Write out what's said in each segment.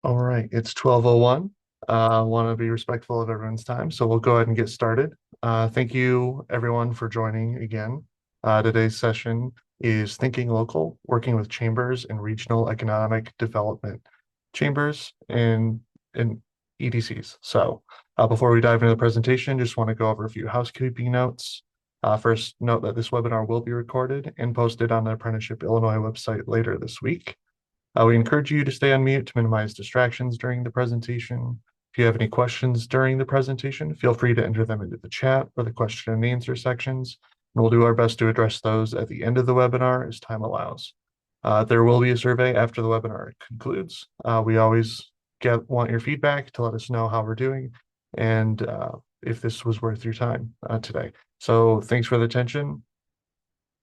All right, it's 12:01. I want to be respectful of everyone's time, so we'll go ahead and get started. Thank you, everyone, for joining again. Today's session is Thinking Local, working with chambers and regional economic development chambers and EDCs. Before we dive into the presentation, just want to go over a few housekeeping notes. First, note that this webinar will be recorded and posted on the Apprenticeship Illinois website later this week. We encourage you to stay on mute to minimize distractions during the presentation. If you have any questions during the presentation, feel free to enter them into the chat or the question and answer sections, and we'll do our best to address those at the end of the webinar as time allows. There will be a survey after the webinar concludes. We always want your feedback to let us know how we're doing and if this was worth your time today. So thanks for the attention.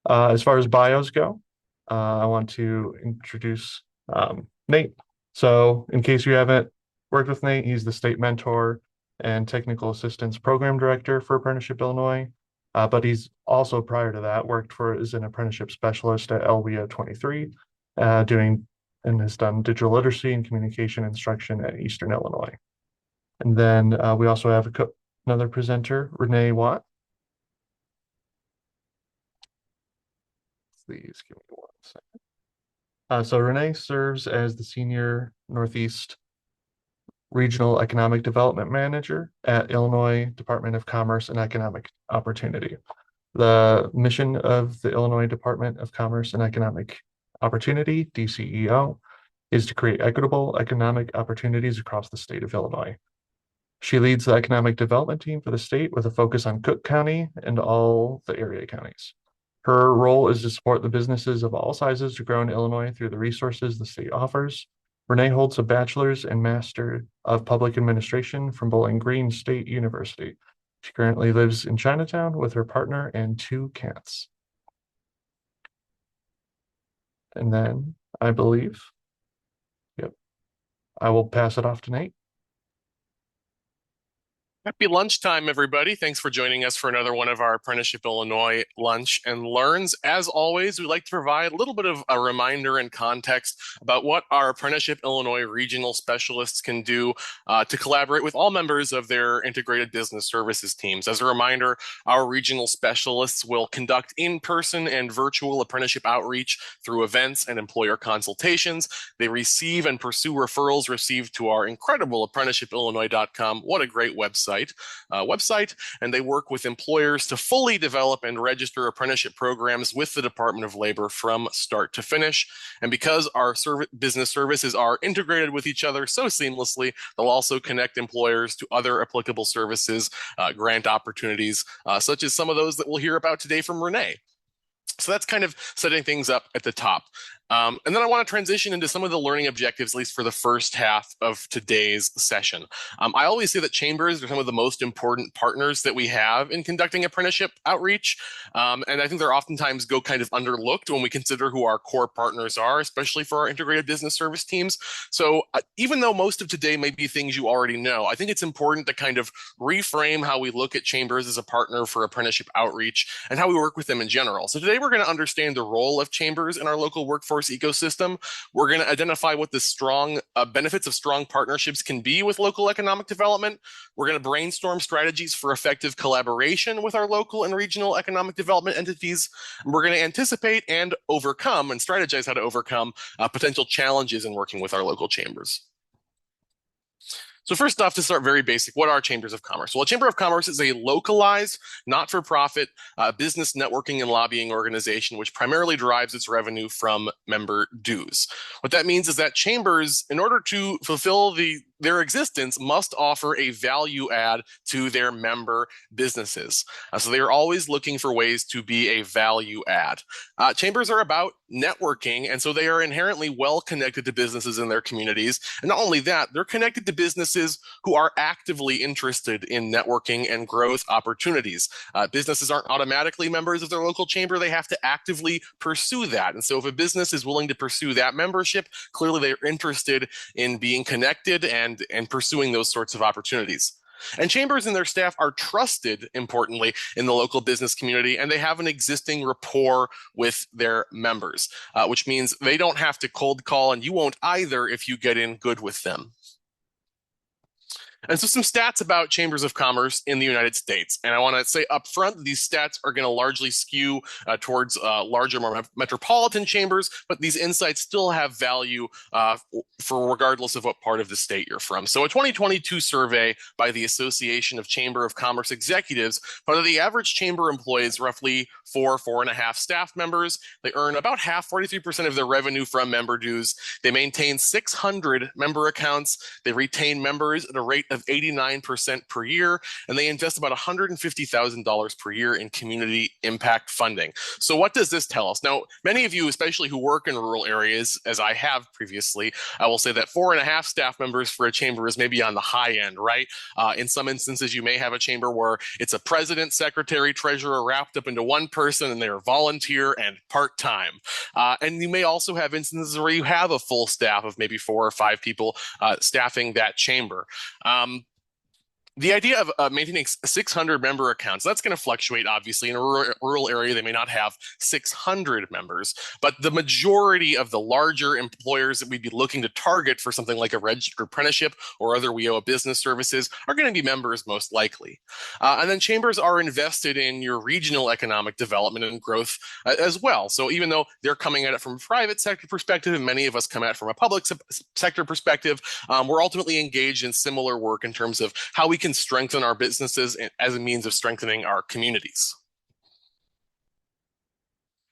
As far as bios go, I want to introduce Nate. So in case you haven't worked with Nate, he's the state mentor and technical assistance program director for Apprenticeship Illinois. But he's also, prior to that, worked as an apprenticeship specialist at LWIA 23, and has done digital literacy and communication instruction at Eastern Illinois. And then we also have another presenter, Renee Watt. Please give me 1 second. So Renee serves as the Senior Northeast Regional Economic Development Manager at Illinois Department of Commerce and Economic Opportunity. The mission of the Illinois Department of Commerce and Economic Opportunity, DCEO, is to create equitable economic opportunities across the state of Illinois. She leads the economic development team for the state with a focus on Cook County and all the area counties. Her role is to support the businesses of all sizes to grow in Illinois through the resources the state offers. Renee holds a bachelor's and master of public administration from Bowling Green State University. She currently lives in Chinatown with her partner and 2 cats. And then I believe, I will pass it off to Nate. Happy lunchtime, everybody. Thanks for joining us for another one of our Apprenticeship Illinois Lunch and Learns. As always, we like to provide a little bit of a reminder and context about what our Apprenticeship Illinois regional specialists can do to collaborate with all members of their integrated business services teams. As a reminder, our regional specialists will conduct in-person and virtual apprenticeship outreach through events and employer consultations. They receive and pursue referrals received to our incredible apprenticeshipillinois.com. What a great website, and they work with employers to fully develop and register apprenticeship programs with the Department of Labor from start to finish. And because our business services are integrated with each other so seamlessly, they'll also connect employers to other applicable services, grant opportunities, such as some of those that we'll hear about today from Renee. So that's kind of setting things up at the top. And then I want to transition into some of the learning objectives, at least for the first half of today's session. I always say that chambers are some of the most important partners that we have in conducting apprenticeship outreach. And I think they're oftentimes go kind of underlooked when we consider who our core partners are, especially for our integrated business service teams. So even though most of today may be things you already know, I think it's important to kind of reframe how we look at chambers as a partner for apprenticeship outreach and how we work with them in general. So today we're going to understand the role of chambers in our local workforce ecosystem. We're going to identify what the strong benefits of strong partnerships can be with local economic development. We're going to brainstorm strategies for effective collaboration with our local and regional economic development entities. And we're going to anticipate and overcome and strategize how to overcome potential challenges in working with our local chambers. So first off, to start very basic, what are chambers of commerce? Well, a chamber of commerce is a localized, not-for-profit business networking and lobbying organization which primarily derives its revenue from member dues. What that means is that chambers, in order to fulfill their existence, must offer a value add to their member businesses. So they are always looking for ways to be a value add. Chambers are about networking, and so they are inherently well connected to businesses in their communities. And not only that, they're connected to businesses who are actively interested in networking and growth opportunities. Businesses aren't automatically members of their local chamber. They have to actively pursue that. And so if a business is willing to pursue that membership, clearly they're interested in being connected and pursuing those sorts of opportunities. And chambers and their staff are trusted, importantly, in the local business community, and they have an existing rapport with their members, which means they don't have to cold call, and you won't either if you get in good with them. And so some stats about chambers of commerce in the United States. And I want to say up front, these stats are going to largely skew towards larger, more metropolitan chambers, but these insights still have value for regardless of what part of the state you're from. So a 2022 survey by the Association of Chamber of Commerce Executives found that the average chamber employs roughly 4.5 staff members. They earn about half, 43% of their revenue from member dues. They maintain 600 member accounts. They retain members at a rate of 89% per year, and they invest about $150,000 per year in community impact funding. So what does this tell us? Now, many of you, especially who work in rural areas, as I have previously, I will say that 4.5 staff members for a chamber is maybe on the high end, right? In some instances, you may have a chamber where it's a president, secretary, treasurer wrapped up into one person, and they're volunteer and part-time. And you may also have instances where you have a full staff of maybe 4 or 5 people staffing that chamber. The idea of maintaining 600 member accounts, that's going to fluctuate, obviously. In a rural area, they may not have 600 members, but the majority of the larger employers that we'd be looking to target for something like a registered apprenticeship or other WIOA business services are going to be members most likely. And then chambers are invested in your regional economic development and growth as well. So even though they're coming at it from a private sector perspective, and many of us come at it from a public sector perspective, we're ultimately engaged in similar work in terms of how we can strengthen our businesses as a means of strengthening our communities.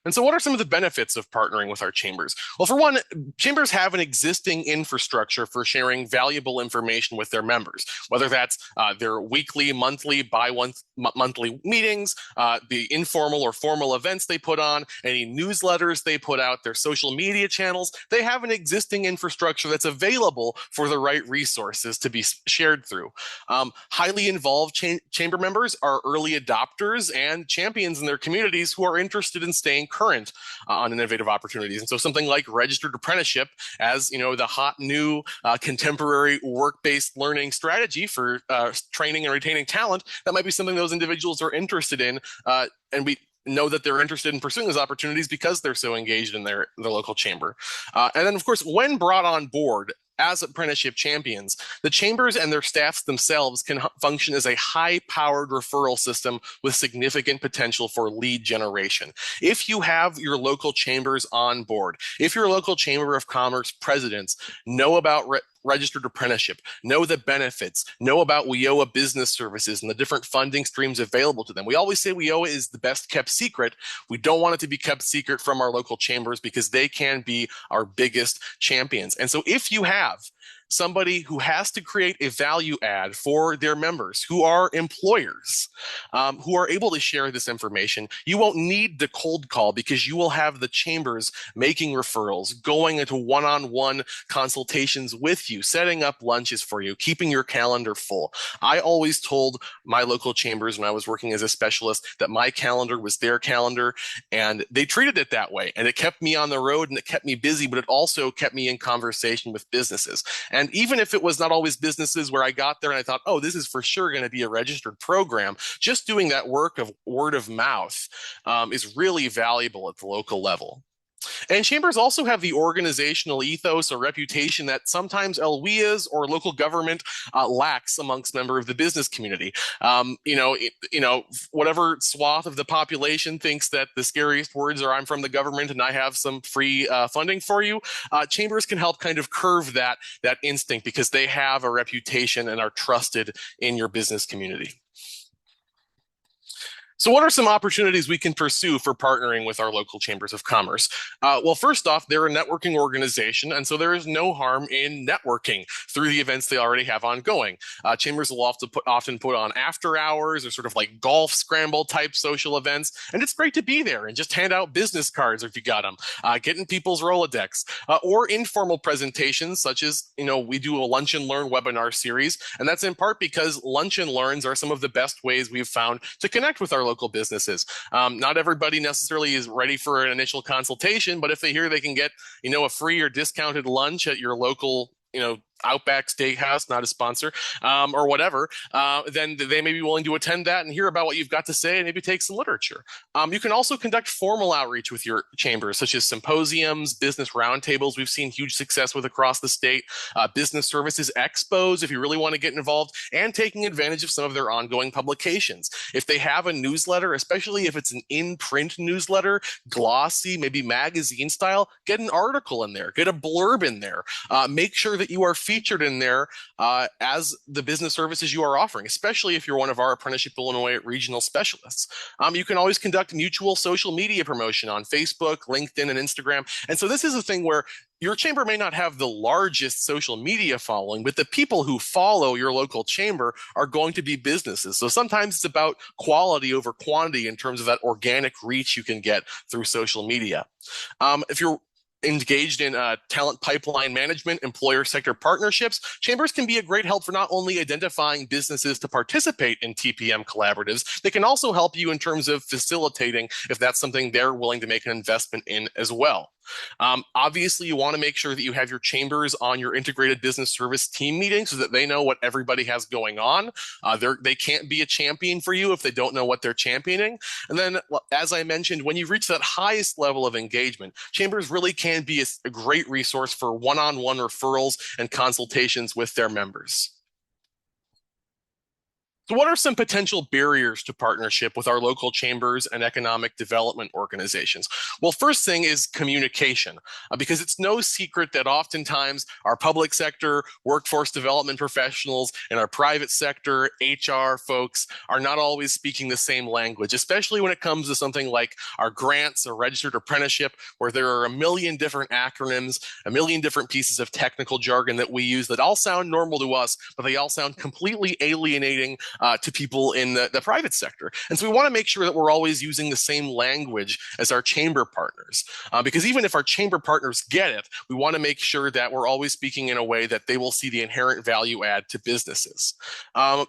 And so what are some of the benefits of partnering with our chambers? Well, for one, chambers have an existing infrastructure for sharing valuable information with their members, whether that's their weekly, monthly, bi-monthly meetings, the informal or formal events they put on, any newsletters they put out, their social media channels. They have an existing infrastructure that's available for the right resources to be shared through. Highly involved chamber members are early adopters and champions in their communities who are interested in staying current on innovative opportunities. And so something like registered apprenticeship as, the hot new contemporary work-based learning strategy for training and retaining talent, that might be something those individuals are interested in. And we know that they're interested in pursuing those opportunities because they're so engaged in their local chamber. And then, of course, when brought on board as apprenticeship champions, the chambers and their staffs themselves can function as a high-powered referral system with significant potential for lead generation. If you have your local chambers on board, if your local Chamber of Commerce presidents know about registered apprenticeship, know the benefits, know about WIOA business services and the different funding streams available to them. We always say WIOA is the best kept secret. We don't want it to be kept secret from our local chambers because they can be our biggest champions. And so if you have somebody who has to create a value add for their members, who are employers, who are able to share this information, you won't need the cold call because you will have the chambers making referrals, going into one-on-one consultations with you, setting up lunches for you, keeping your calendar full. I always told my local chambers when I was working as a specialist that my calendar was their calendar, and they treated it that way. And it kept me on the road and it kept me busy, but it also kept me in conversation with businesses. And even if it was not always businesses where I got there and I thought, oh, this is for sure going to be a registered program, just doing that work of word of mouth is really valuable at the local level. And chambers also have the organizational ethos or reputation that sometimes LWIAs or local government lacks amongst members of the business community. Whatever swath of the population thinks that the scariest words are "I'm from the government and I have some free funding for you," chambers can help kind of curve that instinct because they have a reputation and are trusted in your business community. So what are some opportunities we can pursue for partnering with our local chambers of commerce? Well, first off, they're a networking organization, and so there is no harm in networking through the events they already have ongoing. Chambers will often put on after hours or sort of like golf scramble type social events, and it's great to be there and just hand out business cards if you got them, get in people's Rolodex, or informal presentations such as, we do a Lunch and Learn webinar series, and that's in part because Lunch and Learns are some of the best ways we've found to connect with our local businesses. Not everybody necessarily is ready for an initial consultation, but if they hear they can get, a free or discounted lunch at your local, Outback Steakhouse, not a sponsor, or whatever, then they may be willing to attend that and hear about what you've got to say and maybe take some literature. You can also conduct formal outreach with your chambers, such as symposiums, business roundtables. We've seen huge success with across the state, business services expos, if you really want to get involved, and taking advantage of some of their ongoing publications. If they have a newsletter, especially if it's an in-print newsletter, glossy, maybe magazine style, get an article in there, get a blurb in there. Make sure that you are featured in there as the business services you are offering, especially if you're one of our Apprenticeship Illinois regional specialists. You can always conduct mutual social media promotion on Facebook, LinkedIn, and Instagram. And so this is a thing where your chamber may not have the largest social media following, but the people who follow your local chamber are going to be businesses. So sometimes it's about quality over quantity in terms of that organic reach you can get through social media. If you're engaged in talent pipeline management, employer sector partnerships, chambers can be a great help for not only identifying businesses to participate in TPM collaboratives, they can also help you in terms of facilitating if that's something they're willing to make an investment in as well. Obviously, you want to make sure that you have your chambers on your integrated business service team meeting so that they know what everybody has going on. They can't be a champion for you if they don't know what they're championing. And then, as I mentioned, when you reach that highest level of engagement, chambers really can be a great resource for one-on-one referrals and consultations with their members. So what are some potential barriers to partnership with our local chambers and economic development organizations? Well, first thing is communication, because it's no secret that oftentimes our public sector, workforce development professionals, and our private sector, HR folks are not always speaking the same language, especially when it comes to something like our grants or registered apprenticeship, where there are a million different acronyms, a million different pieces of technical jargon that we use that all sound normal to us, but they all sound completely alienating to people in the private sector. And so we want to make sure that we're always using the same language as our chamber partners, because even if our chamber partners get it, we want to make sure that we're always speaking in a way that they will see the inherent value add to businesses.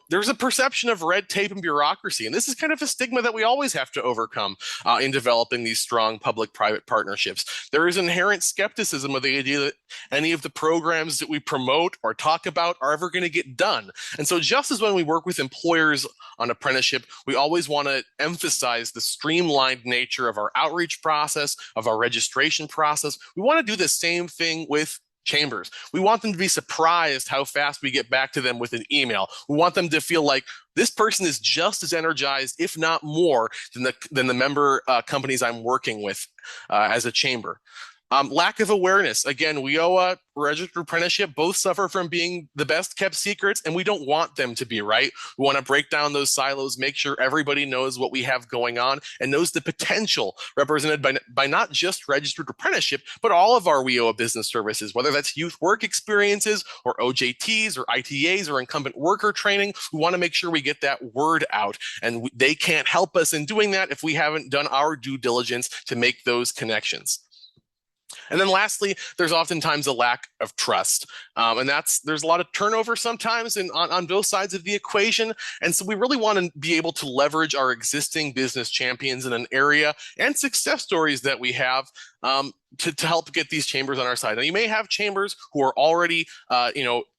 There's a perception of red tape and bureaucracy, and this is kind of a stigma that we always have to overcome in developing these strong public-private partnerships. There is inherent skepticism of the idea that any of the programs that we promote or talk about are ever going to get done. And so just as when we work with employers on apprenticeship, we always want to emphasize the streamlined nature of our outreach process, of our registration process. We want to do the same thing with chambers. We want them to be surprised how fast we get back to them with an email. We want them to feel like this person is just as energized, if not more, than the member companies I'm working with as a chamber. Lack of awareness. Again, WIOA, registered apprenticeship, both suffer from being the best kept secrets, and we don't want them to be, right? We want to break down those silos, make sure everybody knows what we have going on and knows the potential represented by not just registered apprenticeship, but all of our WIOA business services, whether that's youth work experiences or OJTs or ITAs or incumbent worker training. We want to make sure we get that word out, and they can't help us in doing that if we haven't done our due diligence to make those connections. And then lastly, there's oftentimes a lack of trust. And there's a lot of turnover sometimes on both sides of the equation. And so we really want to be able to leverage our existing business champions in an area and success stories that we have to help get these chambers on our side. Now, you may have chambers who are already,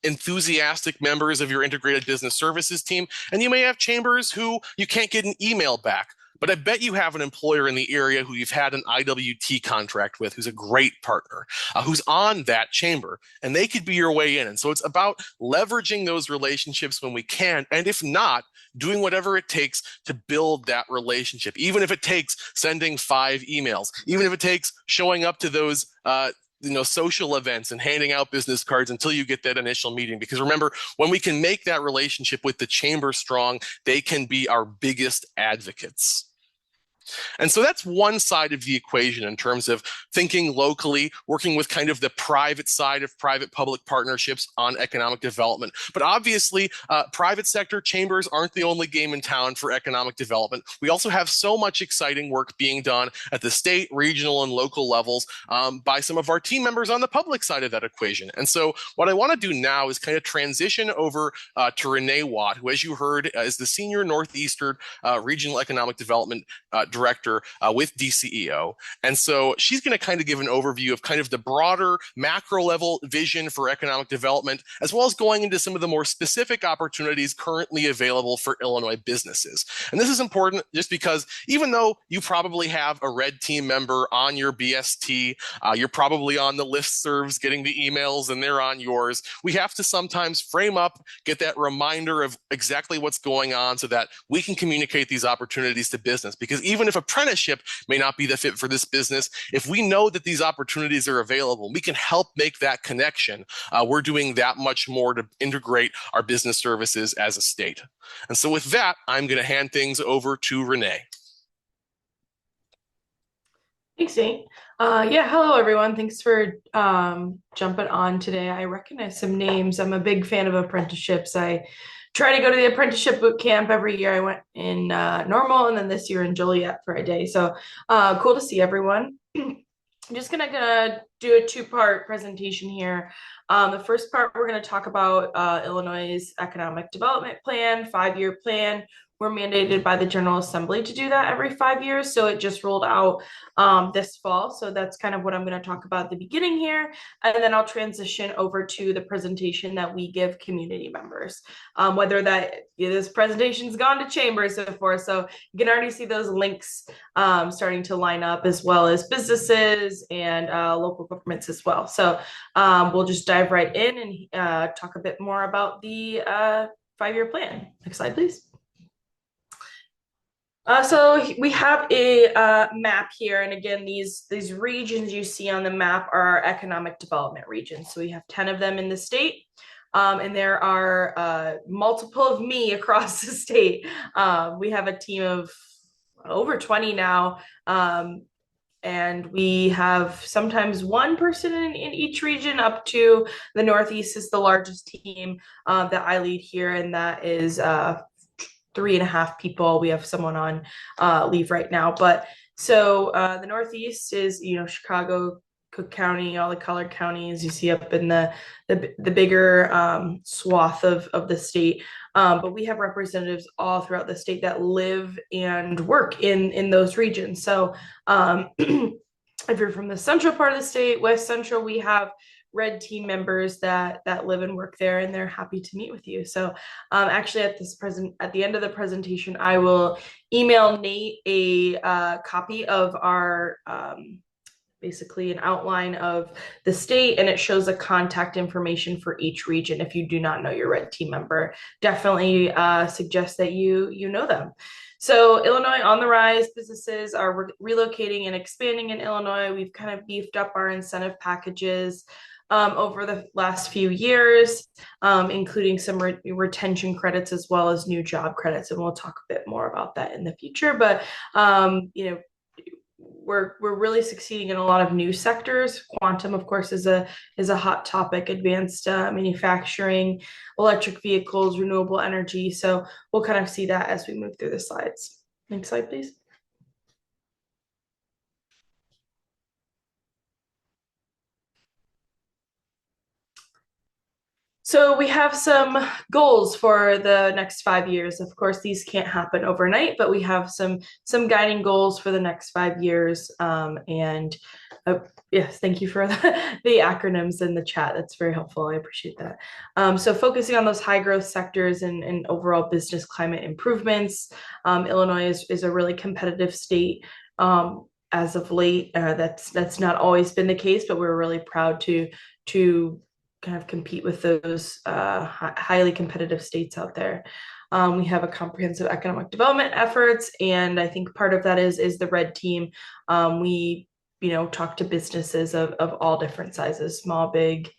enthusiastic members of your integrated business services team, and you may have chambers who you can't get an email back. But I bet you have an employer in the area who you've had an IWT contract with, who's a great partner, who's on that chamber, and they could be your way in. And so it's about leveraging those relationships when we can, and if not, doing whatever it takes to build that relationship, even if it takes sending 5 emails, even if it takes showing up to those social events and handing out business cards until you get that initial meeting. Because remember, when we can make that relationship with the chamber strong, they can be our biggest advocates. And so that's one side of the equation in terms of thinking locally, working with kind of the private side of private-public partnerships on economic development. But obviously, private sector chambers aren't the only game in town for economic development. We also have so much exciting work being done at the state, regional, and local levels by some of our team members on the public side of that equation. And so what I want to do now is kind of transition over to Renee Watt, who, as you heard, is the Senior Northeastern Regional Economic Development director with DCEO. And so she's going to kind of give an overview of kind of the broader macro level vision for economic development, as well as going into some of the more specific opportunities currently available for Illinois businesses. And this is important just because even though you probably have a red team member on your BST, you're probably on the listservs getting the emails and they're on yours, we have to sometimes frame up, get that reminder of exactly what's going on so that we can communicate these opportunities to business. Because even if apprenticeship may not be the fit for this business, if we know that these opportunities are available, we can help make that connection. We're doing that much more to integrate our business services as a state. And so with that, I'm going to hand things over to Renee. Thanks, Nate. Yeah, hello everyone. Thanks for jumping on today. I recognize some names. I'm a big fan of apprenticeships. I try to go to the apprenticeship boot camp every year. I went in Normal and then this year in Joliet for a day. So cool to see everyone. I'm just gonna do a two-part presentation here. The first part, we're gonna talk about Illinois' economic development plan, 5-year plan. We're mandated by the General Assembly to do that every 5 years. So it just rolled out this fall. So that's kind of what I'm going to talk about at the beginning here. And then I'll transition over to the presentation that we give community members. Whether this presentation's gone to chambers before. So you can already see those links starting to line up, as well as businesses and local governments as well. So we'll just dive right in and talk a bit more about the 5-year plan. Next slide, please. So we have a map here, and again, these regions you see on the map are our economic development regions. So we have 10 of them in the state, and there are multiple of me across the state. We have a team of over 20 now, and we have sometimes one person in each region. Up to the Northeast is the largest team that I lead here, and that is 3.5 people. We have someone on leave right now, but so the Northeast is, Chicago, Cook County, all the colored counties you see up in the bigger swath of the state. But we have representatives all throughout the state that live and work in those regions. So if you're from the central part of the state, West Central, we have red team members that live and work there, and they're happy to meet with you. So actually at the end of the presentation, I will email Nate a copy of our basically an outline of the state, and it shows the contact information for each region. If you do not know your red team member, definitely suggest that you know them. So Illinois on the rise, businesses are relocating and expanding in Illinois. We've kind of beefed up our incentive packages over the last few years, including some retention credits as well as new job credits. And we'll talk a bit more about that in the future. But, we're really succeeding in a lot of new sectors. Quantum, of course, is a hot topic, advanced manufacturing, electric vehicles, renewable energy. So we'll kind of see that as we move through the slides. Next slide, please. So we have some goals for the next 5 years. Of course, these can't happen overnight, but we have some guiding goals for the next 5 years. Yes, thank you for the acronyms in the chat. That's very helpful. I appreciate that. So focusing on those high growth sectors and overall business climate improvements. Illinois is a really competitive state. As of late, that's not always been the case, but we're really proud to kind of compete with those highly competitive states out there. We have a comprehensive economic development efforts, and I think part of that is the red team. We talk to businesses of all different sizes, small, big,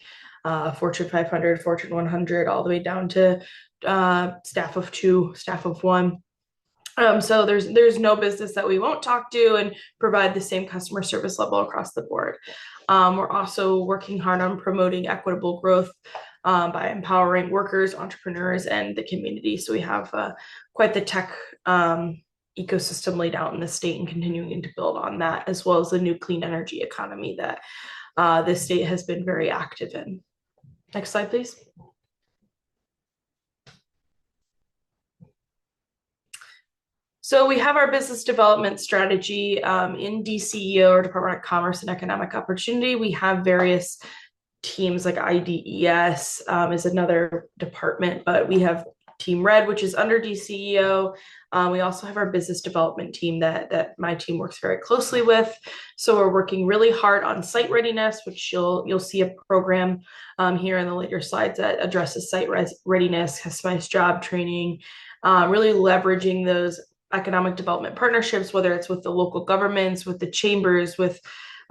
Fortune 500, Fortune 100, all the way down to staff of 2, staff of 1. So there's no business that we won't talk to and provide the same customer service level across the board. We're also working hard on promoting equitable growth by empowering workers, entrepreneurs, and the community. So we have quite the tech ecosystem laid out in the state and continuing to build on that, as well as the new clean energy economy that this state has been very active in. Next slide, please. So we have our business development strategy in DCEO, or Department of Commerce and Economic Opportunity. We have various teams like IDES is another department, but we have Team Red, which is under DCEO. We also have our business development team that my team works very closely with. So we're working really hard on site readiness, which you'll see a program here in the later slides that addresses site readiness, customized job training, really leveraging those economic development partnerships, whether it's with the local governments, with the chambers, with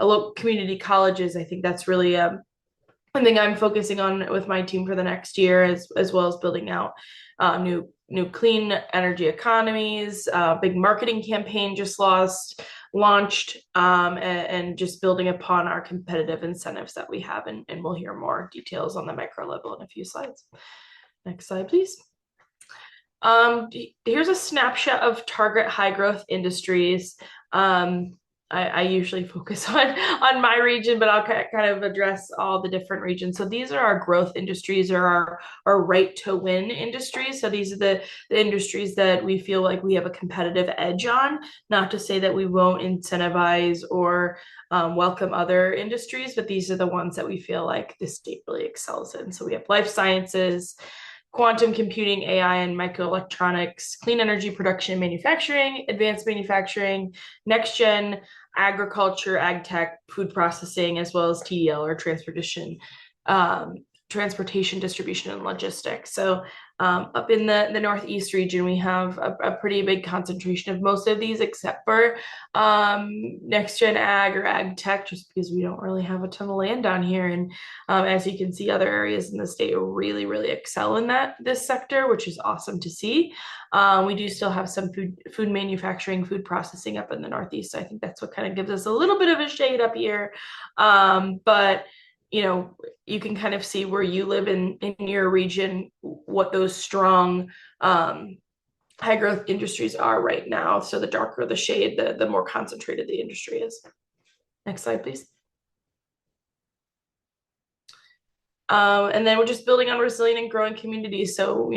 local community colleges. I think that's really something I'm focusing on with my team for the next year, as well as building out new clean energy economies. Big marketing campaign just launched, and just building upon our competitive incentives that we have, and we'll hear more details on the micro level in a few slides. Next slide, please. Here's a snapshot of target high growth industries. I usually focus on my region, but I'll kind of address all the different regions. So these are our growth industries, or our right to win industries. So these are the industries that we feel like we have a competitive edge on. Not to say that we won't incentivize or welcome other industries, but these are the ones that we feel like the state really excels in. So we have life sciences, quantum computing, AI and microelectronics, clean energy production and manufacturing, advanced manufacturing, next gen agriculture, ag tech, food processing, as well as TDL, or transportation, distribution, and logistics. So up in the Northeast region, we have a pretty big concentration of most of these, except for next gen ag or ag tech, just because we don't really have a ton of land down here. And as you can see, other areas in the state really, really excel in this sector, which is awesome to see. We do still have some food manufacturing, food processing up in the Northeast. So I think that's what kind of gives us a little bit of a shade up here. But you can kind of see where you live in your region, what those strong high growth industries are right now. So the darker the shade, the more concentrated the industry is. Next slide, please. And then we're just building on resilient and growing communities. So,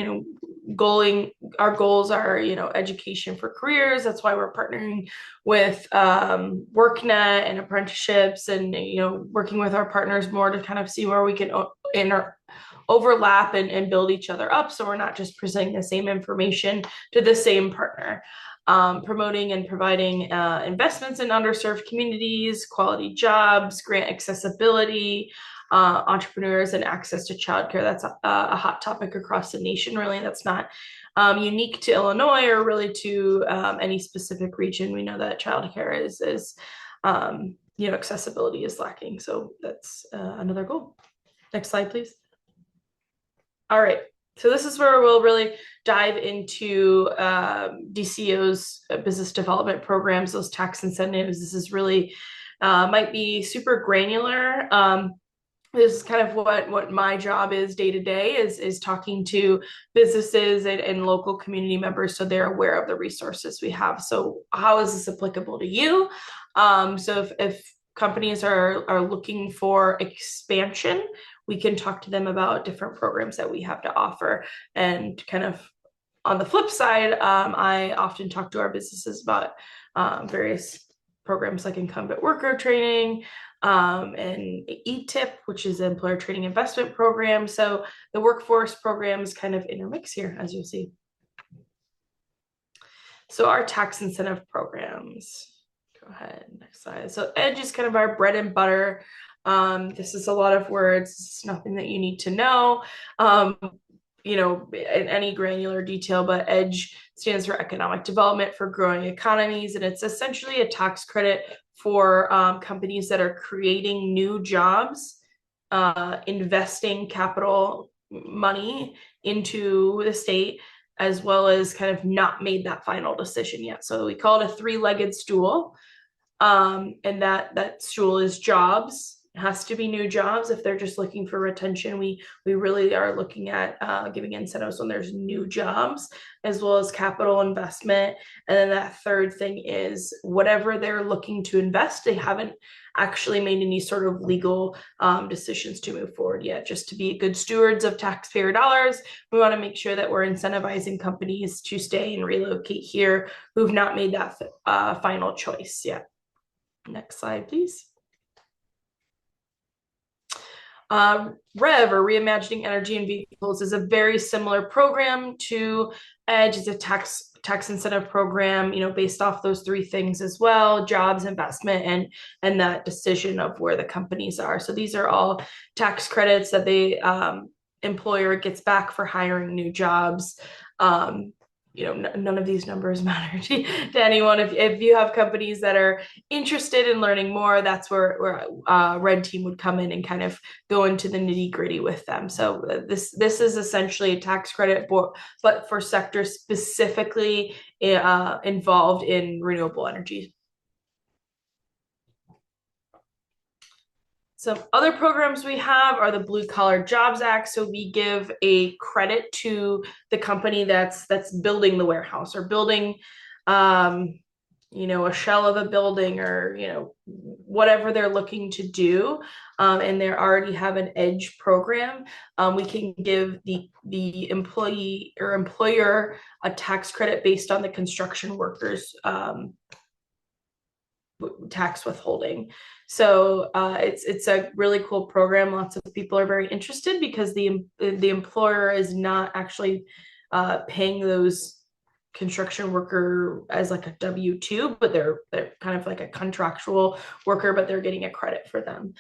our goals are, education for careers. That's why we're partnering with WorkNet and apprenticeships, and, working with our partners more to kind of see where we can overlap and build each other up. So we're not just presenting the same information to the same partner. Promoting and providing investments in underserved communities, quality jobs, grant accessibility, entrepreneurs, and access to childcare. That's a hot topic across the nation, really. That's not unique to Illinois or really to any specific region. We know that childcare is accessibility is lacking. So that's another goal. Next slide, please. All right. So this is where we'll really dive into DCO's business development programs, those tax incentives. This is really might be super granular. This is kind of what my job is day to day, is talking to businesses and local community members, so they're aware of the resources we have. So how is this applicable to you? So if companies are looking for expansion, we can talk to them about different programs that we have to offer. And kind of on the flip side, I often talk to our businesses about various programs like incumbent worker training, and ETIP, which is the employer training investment program. So the workforce programs kind of intermix here, as you'll see. So our tax incentive programs. Go ahead, next slide. So EDGE is kind of our bread and butter. This is a lot of words. It's nothing that you need to know, in any granular detail, but EDGE stands for Economic Development for Growing Economies. And it's essentially a tax credit for companies that are creating new jobs, investing capital money into the state, as well as kind of not made that final decision yet. So we call it a three-legged stool. And that stool is jobs, It has to be new jobs. If they're just looking for retention, we really are looking at giving incentives when there's new jobs, as well as capital investment. And then that third thing is whatever they're looking to invest, they haven't actually made any sort of legal decisions to move forward yet. Just to be good stewards of taxpayer dollars, we want to make sure that we're incentivizing companies to stay and relocate here who've not made that final choice yet. Next slide, please. REV, or Reimagining Energy and Vehicles, is a very similar program to EDGE. It's a tax incentive program, based off those three things as well: jobs, investment, and that decision of where the companies are. So these are all tax credits that the employer gets back for hiring new jobs. None of these numbers matter to anyone. If you have companies that are interested in learning more, that's where Red Team would come in and kind of go into the nitty-gritty with them. So this is essentially a tax credit, but for sectors specifically involved in renewable energy. Some other programs we have are the Blue Collar Jobs Act. So we give a credit to the company that's building the warehouse, or building, a shell of a building, or, whatever they're looking to do. And they already have an EDGE program. We can give the employee or employer a tax credit based on the construction workers tax withholding. So it's a really cool program. Lots of people are very interested because the employer is not actually paying those construction worker as like a W-2, but they're kind of like a contractual worker, but they're getting a credit for them.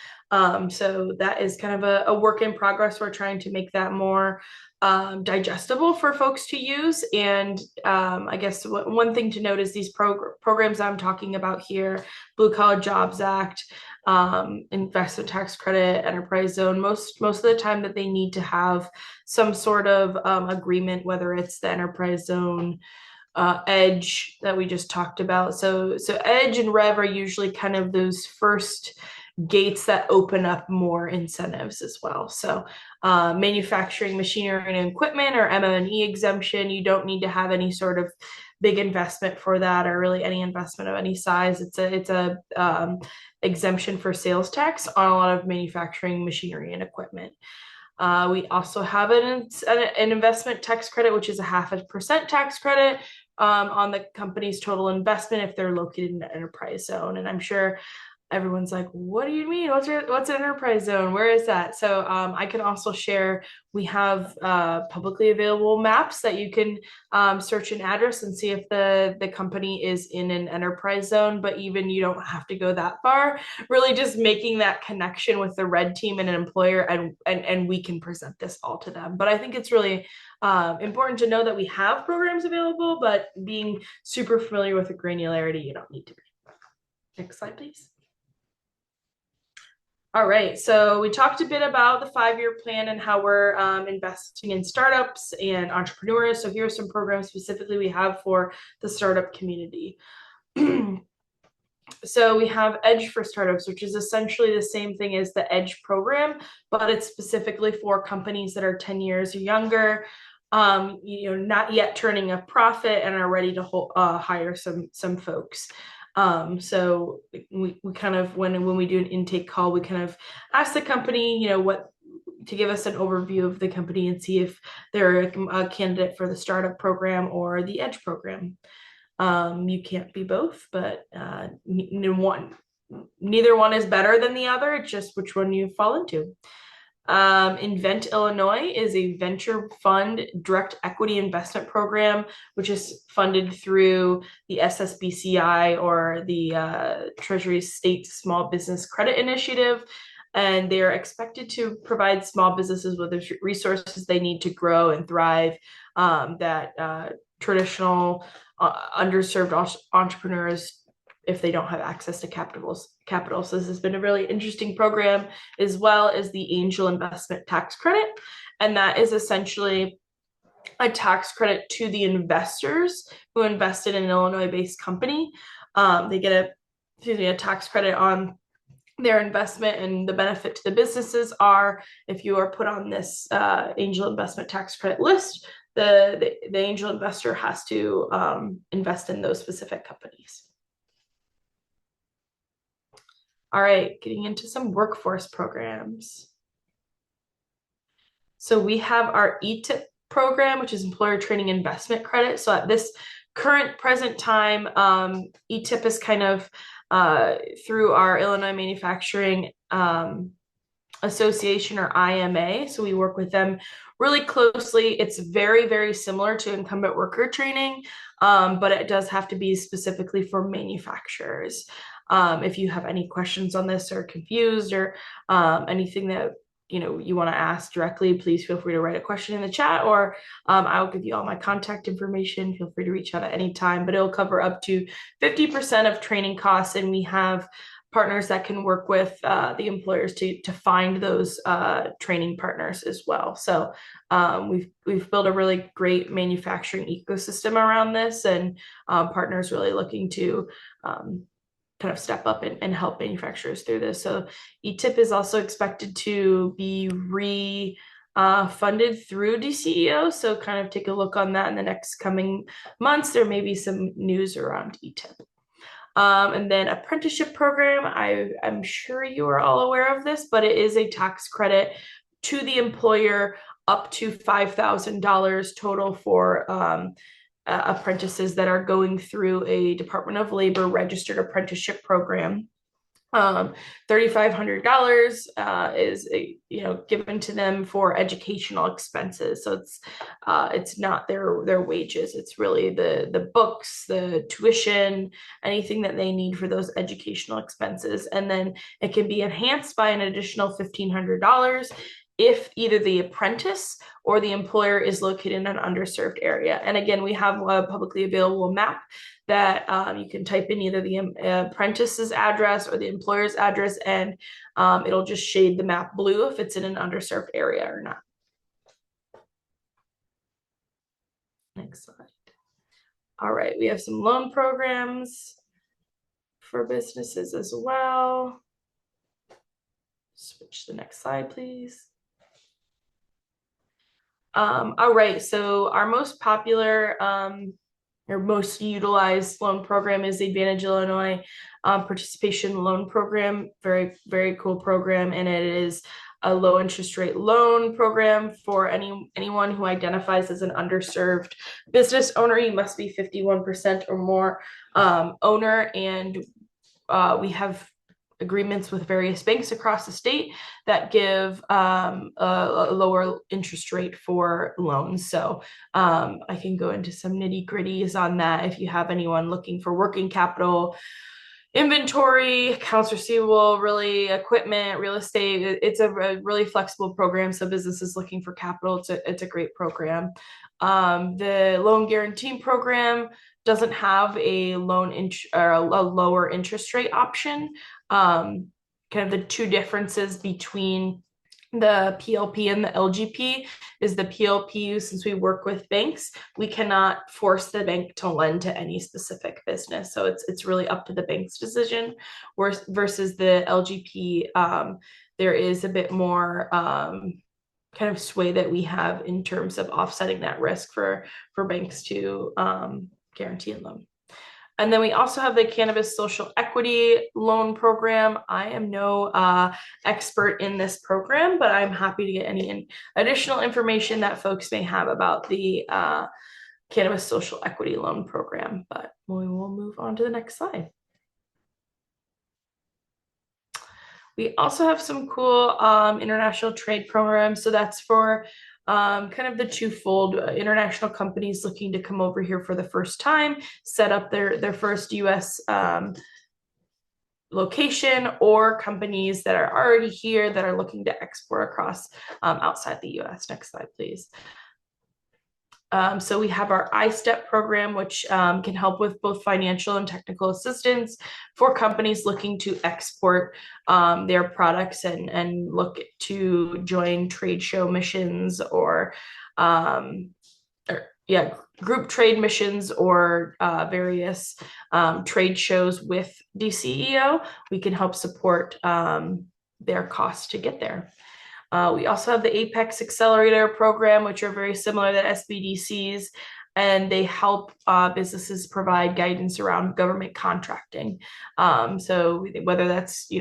So that is kind of a work in progress. We're trying to make that more digestible for folks to use. And I guess one thing to note is these programs I'm talking about here: Blue Collar Jobs Act, investment tax credit, enterprise zone. Most of the time that they need to have some sort of agreement, whether it's the enterprise zone, EDGE that we just talked about. So EDGE and REV are usually kind of those first gates that open up more incentives as well. So manufacturing machinery and equipment, or M&E exemption, you don't need to have any sort of big investment for that, or really any investment of any size. It's a exemption for sales tax on a lot of manufacturing machinery and equipment. We also have an investment tax credit, which is a 0.5% tax credit on the company's total investment if they're located in an enterprise zone. And I'm sure everyone's like, what do you mean? What's an enterprise zone? Where is that? So I can also share, we have publicly available maps that you can search an address and see if the company is in an enterprise zone, but even you don't have to go that far. Really just making that connection with the Red Team and an employer, and we can present this all to them. But I think it's really important to know that we have programs available, but being super familiar with the granularity, you don't need to be. Next slide, please. All right, so we talked a bit about the 5-year plan and how we're investing in startups and entrepreneurs. So here are some programs specifically we have for the startup community. So we have EDGE for startups, which is essentially the same thing as the EDGE program, but it's specifically for companies that are 10 years or younger, not yet turning a profit and are ready to hire some folks. So we kind of, when we do an intake call, we kind of ask the company, to give us an overview of the company and see if they're a candidate for the startup program or the EDGE program. You can't be both, but neither one is better than the other. It's just which one you fall into. Invent Illinois is a venture fund direct equity investment program, which is funded through the SSBCI, or the Treasury State Small Business Credit Initiative. And they are expected to provide small businesses with the resources they need to grow and thrive, that traditional underserved entrepreneurs, if they don't have access to capital. So this has been a really interesting program, as well as the angel investment tax credit. And that is essentially a tax credit to the investors who invested in an Illinois-based company. They get a tax credit on their investment and the benefit to the businesses are, if you are put on this angel investment tax credit list, the angel investor has to invest in those specific companies. All right, getting into some workforce programs. So we have our ETIP program, which is Employer Training Investment Credit. So at this current present time, ETIP is kind of through our Illinois Manufacturing Association, or IMA. So we work with them really closely. It's very, very similar to incumbent worker training, but it does have to be specifically for manufacturers. If you have any questions on this or confused or anything that you want to ask directly, please feel free to write a question in the chat, or I'll give you all my contact information. Feel free to reach out at any time, but it'll cover up to 50% of training costs, and we have partners that can work with the employers to find those training partners as well. So we've built a really great manufacturing ecosystem around this, and partners really looking to kind of step up and help manufacturers through this. So ETIP is also expected to be funded through DCEO. So kind of take a look on that in the next coming months. There may be some news around ETIP. And then apprenticeship program, I'm sure you are all aware of this, but it is a tax credit to the employer up to $5,000 total for apprentices that are going through a Department of Labor registered apprenticeship program. $3,500 is given to them for educational expenses. So it's not their wages. It's really the books, the tuition, anything that they need for those educational expenses. And then it can be enhanced by an additional $1,500 if either the apprentice or the employer is located in an underserved area. And again, we have a publicly available map that you can type in either the apprentice's address or the employer's address, and it'll just shade the map blue if it's in an underserved area or not. Next slide. All right, we have some loan programs for businesses as well. Switch to the next slide, please. All right, so our most popular or most utilized loan program is the Advantage Illinois Participation Loan Program. Very, very cool program, and it is a low interest rate loan program for anyone who identifies as an underserved business owner. You must be 51% or more owner, and we have agreements with various banks across the state that give a lower interest rate for loans. So I can go into some nitty-gritties on that if you have anyone looking for working capital, inventory, accounts receivable, really equipment, real estate. It's a really flexible program. So businesses looking for capital, it's a great program. The loan guarantee program doesn't have a or a lower interest rate option. Kind of the two differences between the PLP and the LGP is the PLP, since we work with banks, we cannot force the bank to lend to any specific business. So it's really up to the bank's decision, versus the LGP, there is a bit more kind of sway that we have in terms of offsetting that risk for banks to guarantee a loan. And then we also have the Cannabis Social Equity Loan Program. I am no expert in this program, but I'm happy to get any additional information that folks may have about the Cannabis Social Equity Loan Program. But we will move on to the next slide. We also have some cool international trade programs. So that's for kind of the twofold international companies looking to come over here for the first time, set up their first US location, or companies that are already here that are looking to export across outside the US. Next slide, please. So we have our iStep program, which can help with both financial and technical assistance for companies looking to export their products and look to join trade show missions or group trade missions or various trade shows with DCEO, we can help support their costs to get there. We also have the Apex Accelerator program, which are very similar to SBDCs, and they help businesses provide guidance around government contracting. So whether that's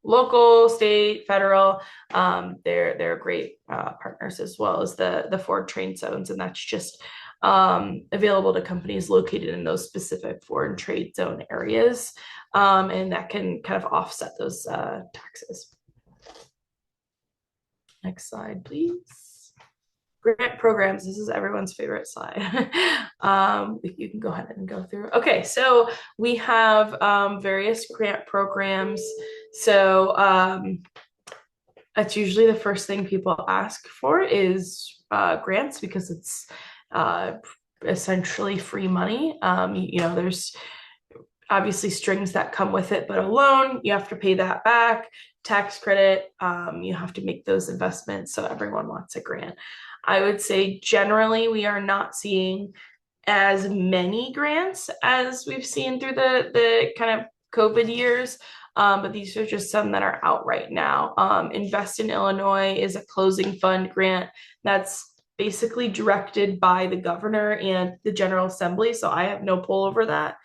local, state, federal, they're great partners, as well as the foreign trade zones, and that's just available to companies located in those specific foreign trade zone areas, and that can kind of offset those taxes. Next slide, please. Grant programs. This is everyone's favorite slide. You can go ahead and go through. Okay, so we have various grant programs. So that's usually the first thing people ask for is grants, because it's essentially free money. There's obviously strings that come with it, but a loan, you have to pay that back. Tax credit, you have to make those investments, so everyone wants a grant. I would say generally we are not seeing as many grants as we've seen through the kind of COVID years, but these are just some that are out right now. Invest in Illinois is a closing fund grant that's basically directed by the governor and the General Assembly, so I have no pull over that.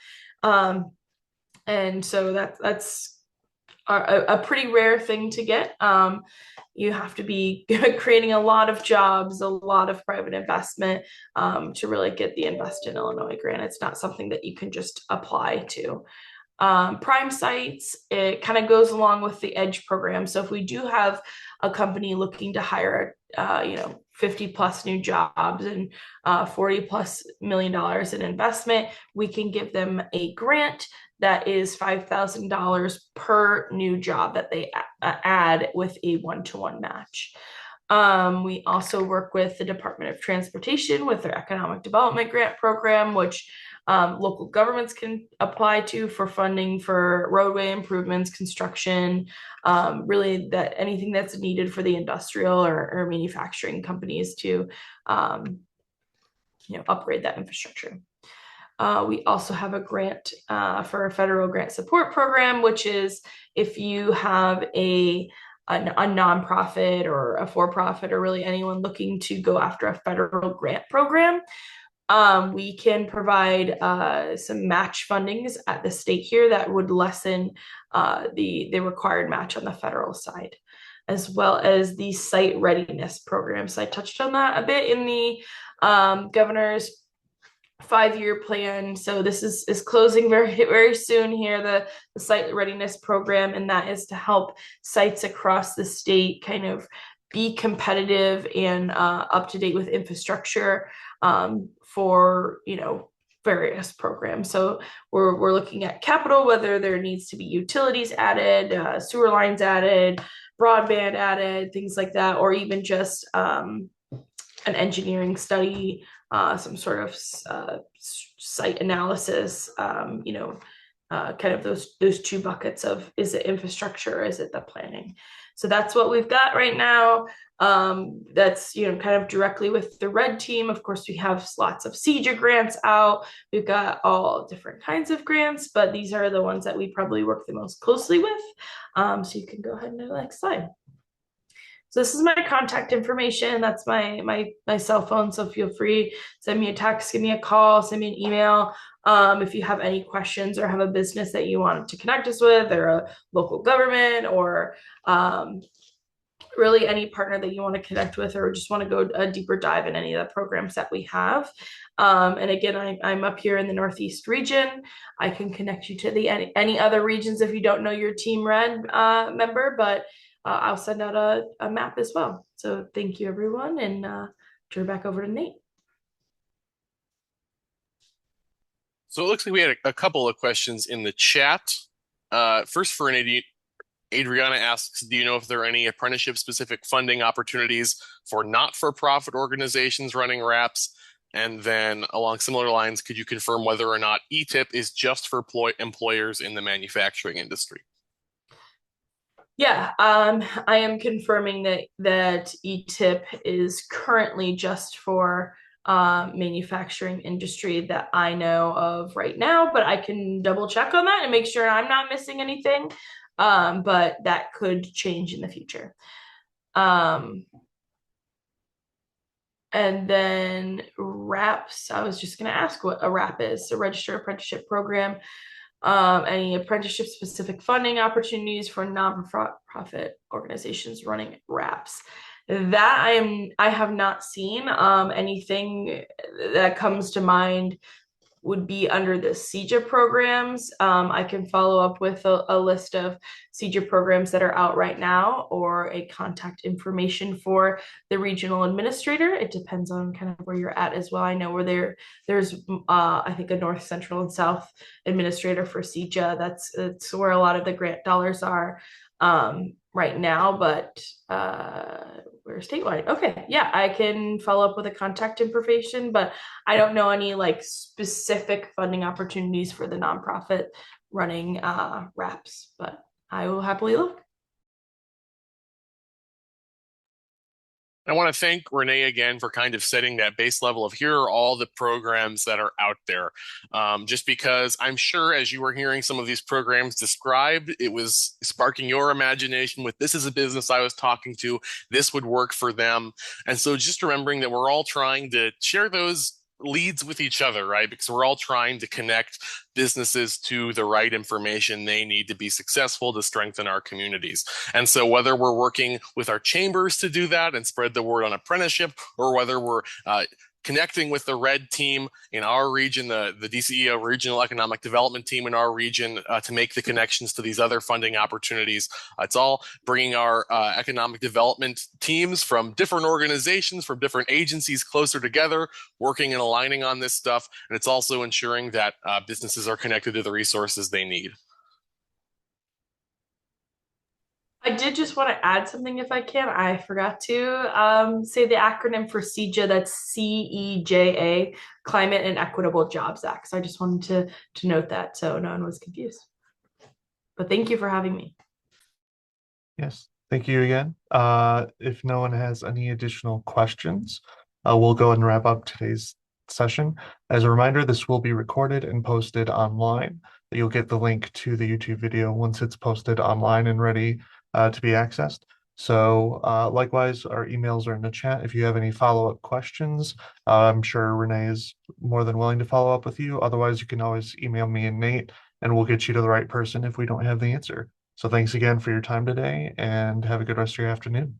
And so that's a pretty rare thing to get. You have to be creating a lot of jobs, a lot of private investment to really get the Invest in Illinois grant. It's not something that you can just apply to. Prime sites, it kind of goes along with the EDGE program. So if we do have a company looking to hire 50 plus new jobs and $40+ million in investment, we can give them a grant that is $5,000 per new job that they add with a 1-to-1 match. We also work with the Department of Transportation with their Economic Development Grant Program, which local governments can apply to for funding for roadway improvements, construction, really that anything that's needed for the industrial or manufacturing companies to upgrade that infrastructure. We also have a grant for a federal grant support program, which is if you have a nonprofit or a for-profit or really anyone looking to go after a federal grant program, we can provide some match fundings at the state here that would lessen the required match on the federal side, as well as the site readiness program. So I touched on that a bit in the governor's 5-year plan. So this is closing very, very soon here, the site readiness program, and that is to help sites across the state kind of be competitive and up to date with infrastructure for various programs. So we're looking at capital, whether there needs to be utilities added, sewer lines added, broadband added, things like that, or even just an engineering study, some sort of site analysis, kind of those two buckets of, is it infrastructure or is it the planning? So that's what we've got right now. That's kind of directly with the red team. Of course, we have lots of CEJA grants out. We've got all different kinds of grants, but these are the ones that we probably work the most closely with. So you can go ahead and go to the next slide. So this is my contact information. That's my cell phone. So feel free, send me a text, give me a call, send me an email. If you have any questions or have a business that you want to connect us with, or a local government, or really any partner that you want to connect with, or just want to go a deeper dive in any of the programs that we have. And again, I'm up here in the Northeast region. I can connect you to any other regions if you don't know your Team Red member, but I'll send out a map as well. So thank you, everyone, and turn back over to Nate. So it looks like we had a couple of questions in the chat. First, for Adriana asks, do you know if there are any apprenticeship-specific funding opportunities for not-for-profit organizations running RAPs? And then along similar lines, could you confirm whether or not ETIP is just for employers in the manufacturing industry? Yeah, I am confirming that ETIP is currently just for manufacturing industry that I know of right now, but I can double check on that and make sure I'm not missing anything. But that could change in the future. And then RAPs, I was just going to ask what a RAP is, a registered apprenticeship program. Any apprenticeship specific funding opportunities for nonprofit organizations running RAPs. That I have not seen. Anything that comes to mind would be under the CEJA programs. I can follow up with a list of CEJA programs that are out right now, or a contact information for the regional administrator. It depends on kind of where you're at as well. I know where there's I think a North, Central, and South administrator for CEJA. That's where a lot of the grant dollars are right now, but we're statewide. Okay, yeah, I can follow up with a contact information, but I don't know any like specific funding opportunities for the nonprofit running RAPs, but I will happily look. I want to thank Renee again for kind of setting that base level of here are all the programs that are out there. Just because I'm sure as you were hearing some of these programs described, it was sparking your imagination with this is a business I was talking to, this would work for them. And so just remembering that we're all trying to share those leads with each other, right? Because we're all trying to connect businesses to the right information they need to be successful to strengthen our communities. And so whether we're working with our chambers to do that and spread the word on apprenticeship, or whether we're connecting with the RED team in our region, the DCEO Regional Economic Development team in our region to make the connections to these other funding opportunities. It's all bringing our economic development teams from different organizations, from different agencies closer together, working and aligning on this stuff. And it's also ensuring that businesses are connected to the resources they need. I did just want to add something if I can. I forgot to say the acronym for CEJA. That's CEJA, Climate and Equitable Jobs Act. So I just wanted to note that so no one was confused. But thank you for having me. Yes, thank you again. If no one has any additional questions, we'll go ahead and wrap up today's session. As a reminder, this will be recorded and posted online. You'll get the link to the YouTube video once it's posted online and ready to be accessed. So likewise, our emails are in the chat. If you have any follow-up questions, I'm sure Renee is more than willing to follow up with you. Otherwise, you can always email me and Nate, and we'll get you to the right person if we don't have the answer. So thanks again for your time today, and have a good rest of your afternoon.